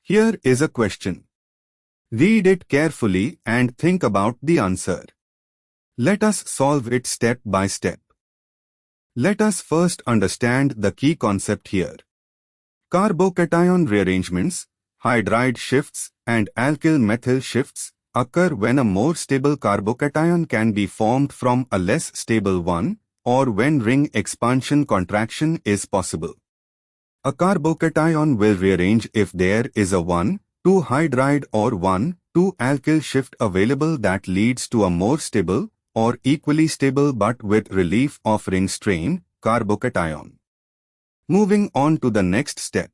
Here is a question. Read it carefully and think about the answer. Let us solve it step by step. Let us first understand the key concept here. Carbocation rearrangements, hydride shifts and alkyl-methyl shifts occur when a more stable carbocation can be formed from a less stable one, or when ring expansion-contraction is possible. A carbocation will rearrange if there is a 1,2-hydride or 1,2-alkyl shift available that leads to a more stable or equally stable but with relief of ring strain carbocation. Moving on to the next step.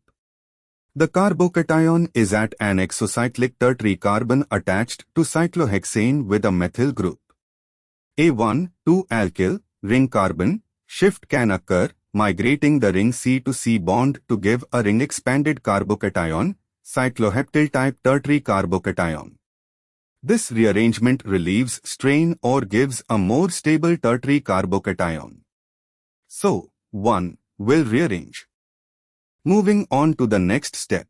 The carbocation is at an exocyclic tertiary carbon attached to cyclohexane with a methyl group. A 1,2-alkyl ring carbon shift can occur, migrating the ring C to C bond to give a ring expanded carbocation, cycloheptyl type tertiary carbocation. This rearrangement relieves strain or gives a more stable tertiary carbocation. So, 1 will rearrange. Moving on to the next step.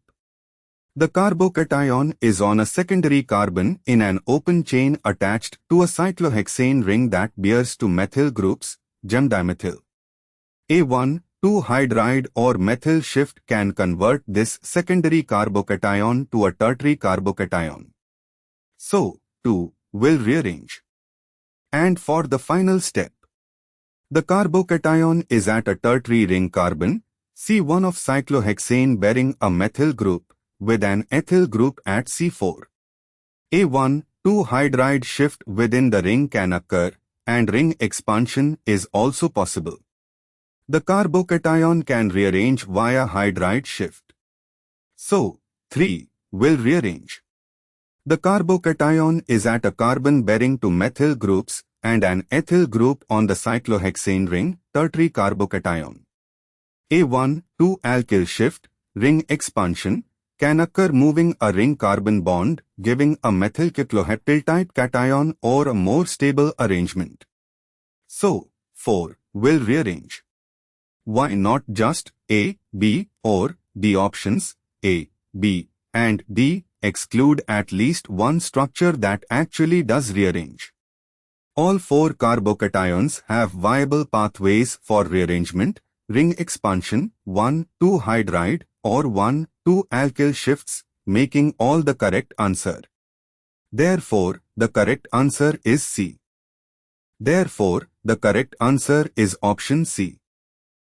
The carbocation is on a secondary carbon in an open chain attached to a cyclohexane ring that bears two methyl groups, gem-dimethyl. A 1,2-hydride or methyl shift can convert this secondary carbocation to a tertiary carbocation. So, 2 will rearrange. And for the final step, the carbocation is at a tertiary ring carbon, C1 of cyclohexane bearing a methyl group, with an ethyl group at C4. A 1,2-hydride shift within the ring can occur, and ring expansion is also possible. The carbocation can rearrange via hydride shift. So, 3 will rearrange. The carbocation is at a carbon bearing two methyl groups and an ethyl group on the cyclohexane ring, tertiary carbocation. A 1,2-alkyl shift, ring expansion, can occur moving a ring carbon bond, giving a methyl cycloheptyl type cation or a more stable arrangement. So, 4 will rearrange. Why not just A, B or D options? A, B, and D exclude at least one structure that actually does rearrange. All 4 carbocations have viable pathways for rearrangement, ring expansion, 1,2-hydride or 1,2-alkyl shifts, making all the correct answer. Therefore, the correct answer is C. Therefore, the correct answer is option C.